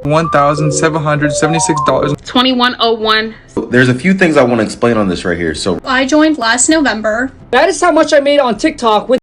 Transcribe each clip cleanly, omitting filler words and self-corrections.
$1,776. 2101. There's a few things I want to explain on this right here. So I joined last November. That is how much I made on TikTok with.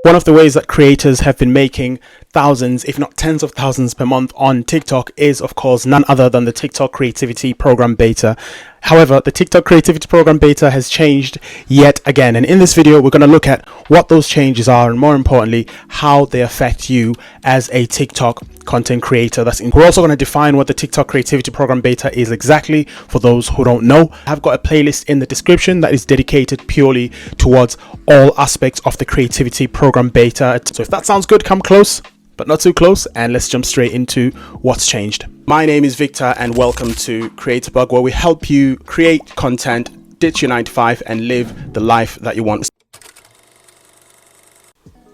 One of the ways that creators have been making thousands, if not tens of thousands per month on TikTok is, of course, none other than the TikTok Creativity Program Beta. However, the TikTok Creativity Program Beta has changed yet again. And in this video, we're going to look at what those changes are and, more importantly, how they affect you as a TikTok content creator. We're also going to define what the TikTok Creativity Program Beta is exactly for those who don't know. I've got a playlist in the description that is dedicated purely towards all aspects of the Creativity Program Beta. So if that sounds good, come close, but not too close, and let's jump straight into what's changed. My name is Victor and welcome to CreatorBug, where we help you create content, ditch your 9-to-5 and live the life that you want.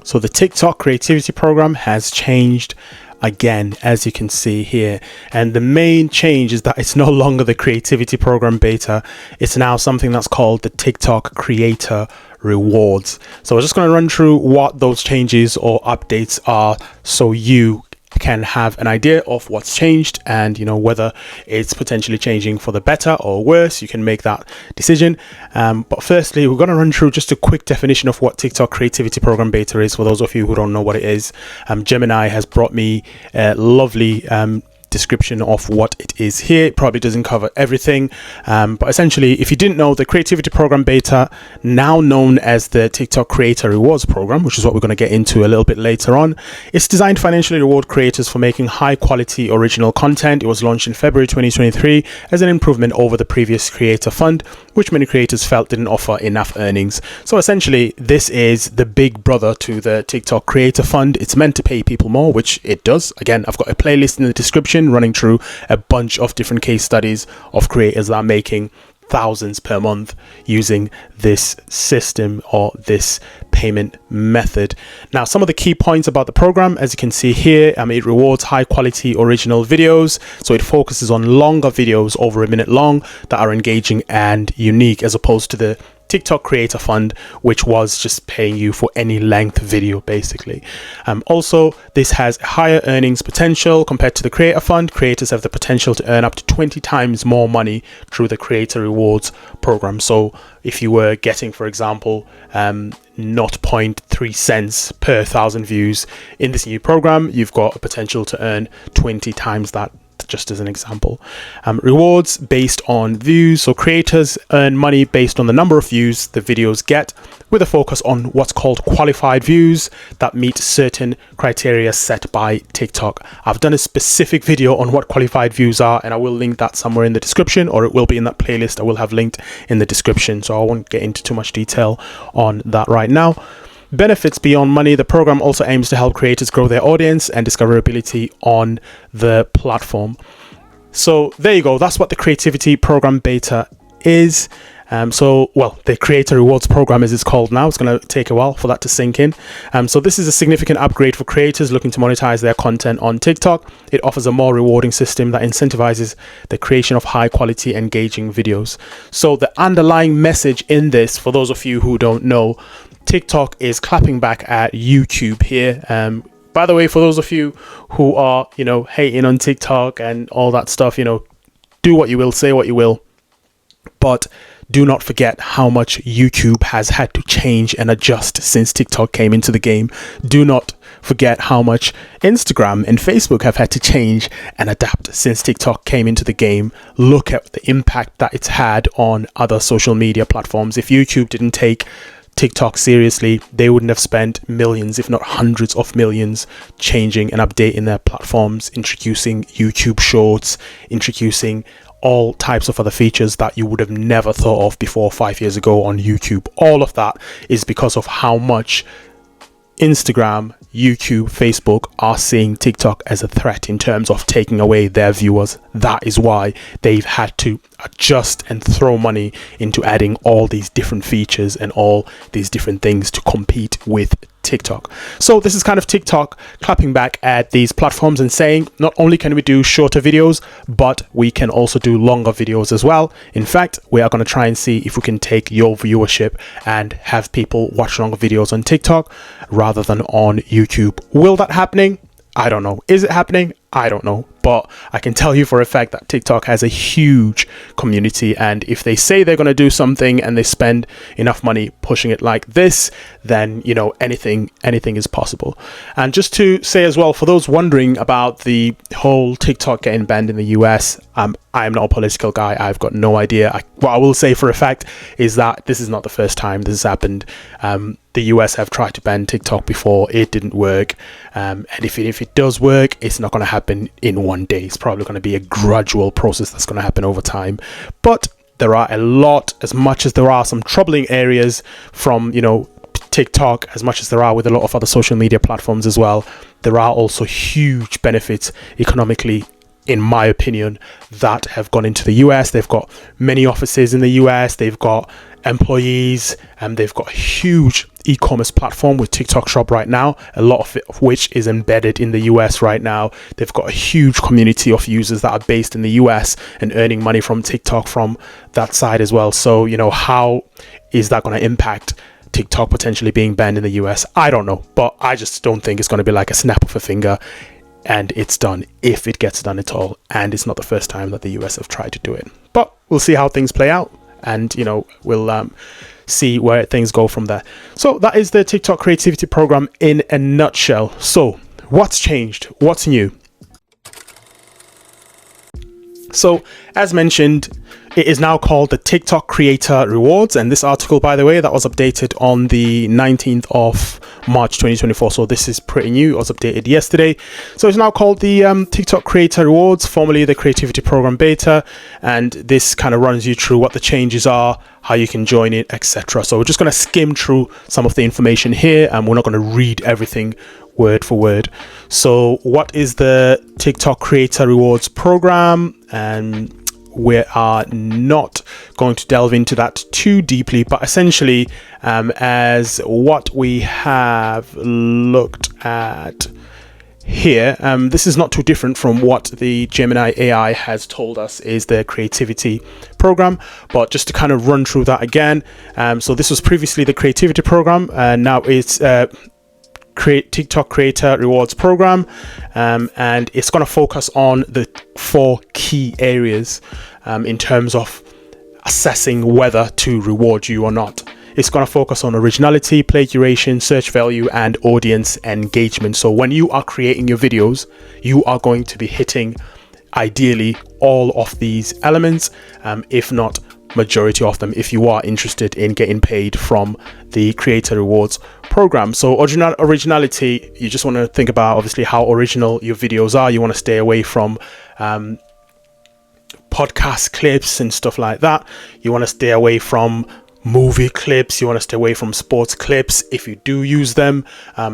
So the TikTok Creativity Program has changed again, as you can see here, and the main change is that it's no longer the Creativity Program Beta. It's now something that's called the TikTok Creator Rewards. So we're just going to run through what those changes or updates are so you can have an idea of what's changed, and whether it's potentially changing for the better or worse. You can make that decision, but firstly we're going to run through just a quick definition of what TikTok Creativity Program Beta is for those of you who don't know what it is. Gemini has brought me a lovely description of what it is here. It probably doesn't cover everything, but essentially, if you didn't know, the Creativity Program Beta, now known as the TikTok Creator Rewards Program, which is what we're going to get into a little bit later on, it's designed to financially reward creators for making high quality original content. It was launched in February 2023 as an improvement over the previous Creator Fund, which many creators felt didn't offer enough earnings. So essentially, this is the big brother to the TikTok Creator Fund. It's meant to pay people more, which it does. Again, I've got a playlist in the description running through a bunch of different case studies of creators that are making thousands per month using this system or this payment method. Now, some of the key points about the program, as you can see here, it rewards high quality original videos. So it focuses on longer videos over a minute long that are engaging and unique, as opposed to the TikTok Creator Fund, which was just paying you for any length video basically. Also, this has higher earnings potential compared to the Creator Fund. Creators have the potential to earn up to 20 times more money through the Creator Rewards program. So if you were getting, for example, 0.3 cents per 1,000 views in this new program, you've got a potential to earn 20 times that, just as an example. Rewards based on views. So creators earn money based on the number of views the videos get, with a focus on what's called qualified views that meet certain criteria set by TikTok. I've done a specific video on what qualified views are, and I will link that somewhere in the description, or it will be in that playlist I will have linked in the description. So I won't get into too much detail on that right now. Benefits beyond money. The program also aims to help creators grow their audience and discoverability on the platform. So there you go. That's what the Creativity Program Beta is. The Creator Rewards Program, as it's called now. It's going to take a while for that to sink in. So this is a significant upgrade for creators looking to monetize their content on TikTok. It offers a more rewarding system that incentivizes the creation of high quality, engaging videos. So the underlying message in this, for those of you who don't know, TikTok is clapping back at YouTube here. By the way, for those of you who are, hating on TikTok and all that stuff, do what you will, say what you will, but do not forget how much YouTube has had to change and adjust since TikTok came into the game. Do not forget how much Instagram and Facebook have had to change and adapt since TikTok came into the game. Look at the impact that it's had on other social media platforms. If YouTube didn't take TikTok seriously, they wouldn't have spent millions, if not hundreds of millions, changing and updating their platforms, introducing YouTube Shorts, introducing all types of other features that you would have never thought of before 5 years ago on YouTube. All of that is because of how much Instagram, YouTube, Facebook are seeing TikTok as a threat in terms of taking away their viewers. That is why they've had to adjust and throw money into adding all these different features and all these different things to compete with TikTok. So this is kind of TikTok clapping back at these platforms and saying, not only can we do shorter videos, but we can also do longer videos as well. In fact, we are going to try and see if we can take your viewership and have people watch longer videos on TikTok rather than on YouTube. Will that happening? I don't know. Is it happening? I don't know, but I can tell you for a fact that TikTok has a huge community, and if they say they're going to do something and they spend enough money pushing it like this, then you know anything is possible. And just to say as well, for those wondering about the whole TikTok getting banned in the US, I am not a political guy. I've got no idea. What I will say for a fact is that this is not the first time this has happened. The US have tried to ban TikTok before. It didn't work. And if it does work, it's not going to happen in one day. It's probably going to be a gradual process that's going to happen over time. But there are as much as there are some troubling areas from, you know, TikTok, as much as there are with a lot of other social media platforms as well, there are also huge benefits economically, in my opinion, that have gone into the US. They've got many offices in the US, they've got employees, and they've got a huge e-commerce platform with TikTok Shop right now, a lot of it of which is embedded in the US right now. They've got a huge community of users that are based in the US and earning money from TikTok from that side as well. So, you know, how is that going to impact TikTok potentially being banned in the US? I don't know, but I just don't think it's going to be like a snap of a finger and it's done, if it gets done at all. And it's not the first time that the US have tried to do it, but we'll see how things play out, and you know, we'll see where things go from there. So that is the TikTok creativity program in a nutshell. So what's changed? What's new? So as mentioned, it is now called the TikTok Creator Rewards, and this article, by the way, that was updated on the 19th of March 2024, so this is pretty new. It was updated yesterday. So it's now called the TikTok Creator Rewards, formerly the Creativity Program Beta, and this kind of runs you through what the changes are, how you can join it, etc. So we're just going to skim through some of the information here, and we're not going to read everything word for word. So what is the TikTok Creator Rewards program? And we are not going to delve into that too deeply, but essentially, as what we have looked at here, this is not too different from what the Gemini AI has told us is the creativity program, but just to kind of run through that again. So this was previously the creativity program, and now it's TikTok Creator Rewards program, and it's going to focus on the 4 key areas in terms of assessing whether to reward you or not. It's going to focus on originality, play duration, search value, and audience engagement. So when you are creating your videos, you are going to be hitting ideally all of these elements, if not majority of them, if you are interested in getting paid from the Creator Rewards program. So originality, you just want to think about obviously how original your videos are. You want to stay away from podcast clips and stuff like that. You want to stay away from movie clips. You want to stay away from sports clips. If you do use them,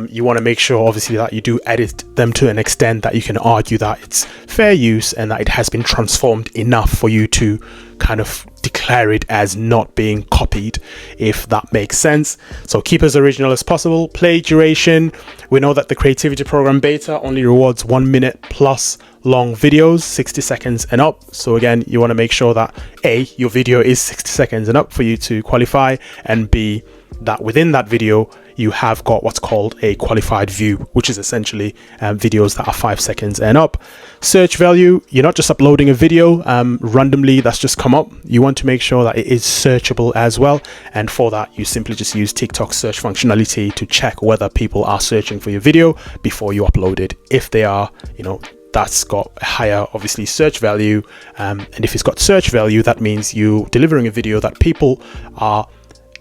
you want to make sure obviously that you do edit them to an extent that you can argue that it's fair use and that it has been transformed enough for you to kind of declare it as not being copied, if that makes sense. So keep as original as possible. Play duration, we know that the creativity program beta only rewards 1 minute plus long videos, 60 seconds and up. So again, you want to make sure that A, your video is 60 seconds and up for you to qualify, and B, that within that video you have got what's called a qualified view, which is essentially videos that are 5 seconds and up. Search value, you're not just uploading a video randomly that's just come up. You want to make sure that it is searchable as well, and for that you simply just use TikTok search functionality to check whether people are searching for your video before you upload it. If they are, you know, that's got a higher obviously search value, and if it's got search value, that means you delivering a video that people are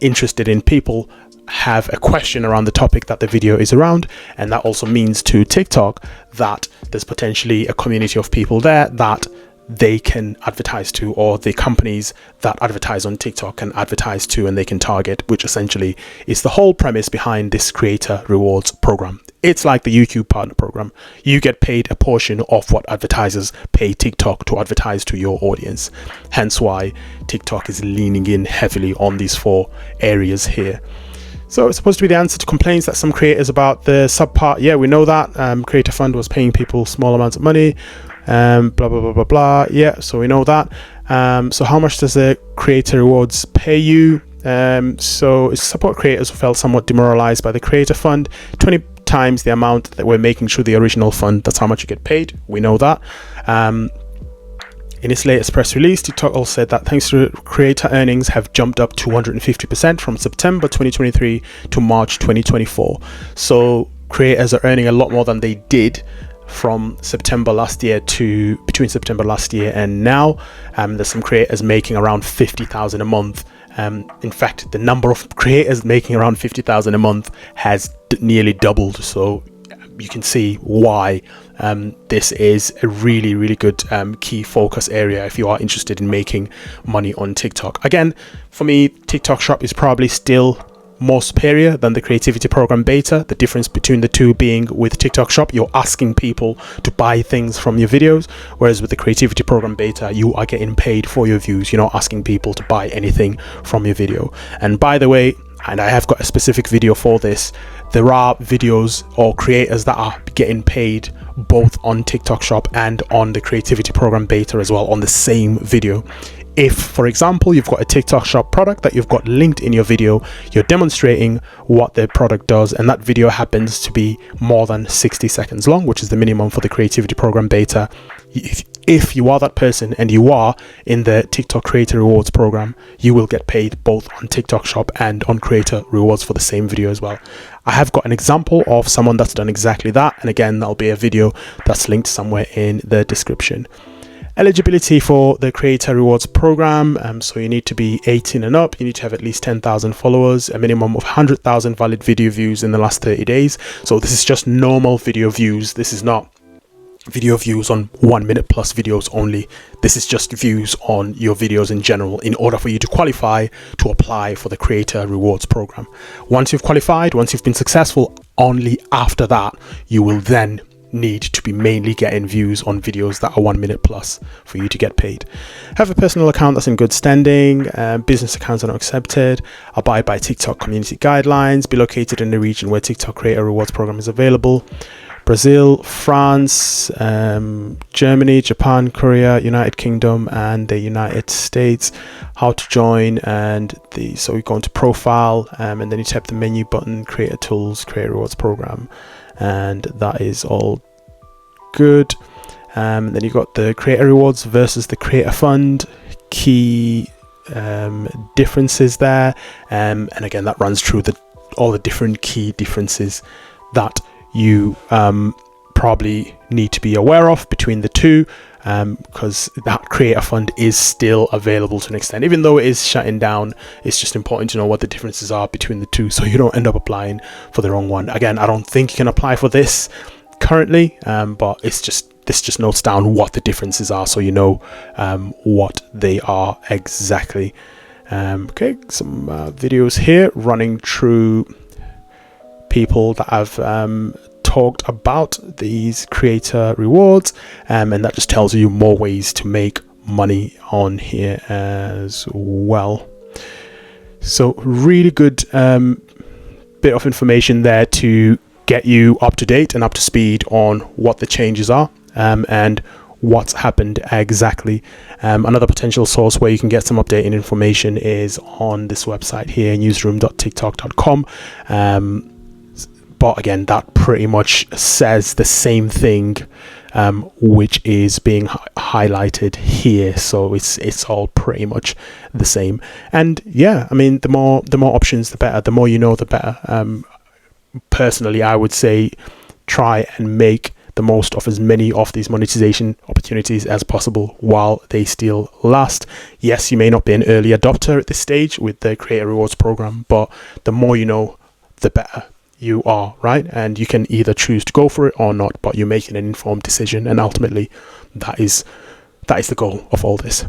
interested in, people have a question around the topic that the video is around, and that also means to TikTok that there's potentially a community of people there that they can advertise to, or the companies that advertise on TikTok can advertise to and they can target, which essentially is the whole premise behind this Creator Rewards program. It's like the YouTube partner program. You get paid a portion of what advertisers pay TikTok to advertise to your audience. Hence why TikTok is leaning in heavily on these 4 areas here. So it's supposed to be the answer to complaints that some creators about the subpart. Yeah, we know that. Creator Fund was paying people small amounts of money. Blah, blah, blah, blah, blah. Yeah, so we know that. So how much does the Creator Rewards pay you? So it's support creators who felt somewhat demoralized by the Creator Fund. 20 times the amount that we're making through the original fund. That's how much you get paid. We know that. In its latest press release, TikTok also said that thanks to creator earnings have jumped up 250% from September 2023 to March 2024. So creators are earning a lot more than they did from September last year to between September last year and now. There's some creators making around 50,000 a month. In fact, the number of creators making around 50,000 a month has nearly doubled. So you can see why this is a really, really good key focus area if you are interested in making money on TikTok. Again, for me, TikTok Shop is probably still more superior than the creativity program beta. The difference between the two being with TikTok Shop, you're asking people to buy things from your videos, whereas with the creativity program beta, you are getting paid for your views. You're not asking people to buy anything from your video. And by the way, and I have got a specific video for this, there are videos or creators that are getting paid both on TikTok Shop and on the creativity program beta as well on the same video. If, for example, you've got a TikTok Shop product that you've got linked in your video, you're demonstrating what the product does, and that video happens to be more than 60 seconds long, which is the minimum for the creativity program beta. If you are that person and you are in the TikTok Creator Rewards program, you will get paid both on TikTok Shop and on Creator Rewards for the same video as well. I have got an example of someone that's done exactly that, and again, that'll be a video that's linked somewhere in the description. Eligibility for the Creator Rewards program, so you need to be 18 and up, you need to have at least 10,000 followers, a minimum of 100,000 valid video views in the last 30 days. So this is just normal video views. This is not video views on 1 minute plus videos only. This is just views on your videos in general in order for you to qualify to apply for the Creator Rewards program. Once you've qualified, once you've been successful, only after that you will then need to be mainly getting views on videos that are 1 minute plus for you to get paid. Have a personal account that's in good standing. Business accounts are not accepted. Abide by TikTok community guidelines. Be located in the region where TikTok Creator Rewards program is available. Brazil, France, Germany, Japan, Korea, United Kingdom, and the United States. How to join, and so we go into profile, and then you tap the menu button, Creator Tools, Creator Rewards program, and that is all good. Then you got the Creator Rewards versus the Creator Fund, key differences there, and again that runs through all the different key differences that you probably need to be aware of between the two, because that Creator Fund is still available to an extent, even though it is shutting down. It's just important to know what the differences are between the two, so you don't end up applying for the wrong one. Again, I don't think you can apply for this currently, but this just notes down what the differences are, so you know what they are exactly. Okay, some videos here running through people that have talked about these Creator Rewards, and that just tells you more ways to make money on here as well. So really good bit of information there to get you up to date and up to speed on what the changes are and what's happened exactly. Another potential source where you can get some updated information is on this website here, newsroom.tiktok.com. But again, that pretty much says the same thing, which is being highlighted here. So it's all pretty much the same. And yeah, I mean, the more options, the better. The more you know, the better. Personally, I would say try and make the most of as many of these monetization opportunities as possible while they still last. Yes, you may not be an early adopter at this stage with the Creator Rewards program, but the more you know, the better you are, right? And you can either choose to go for it or not, but you're making an informed decision, and ultimately that is the goal of all this.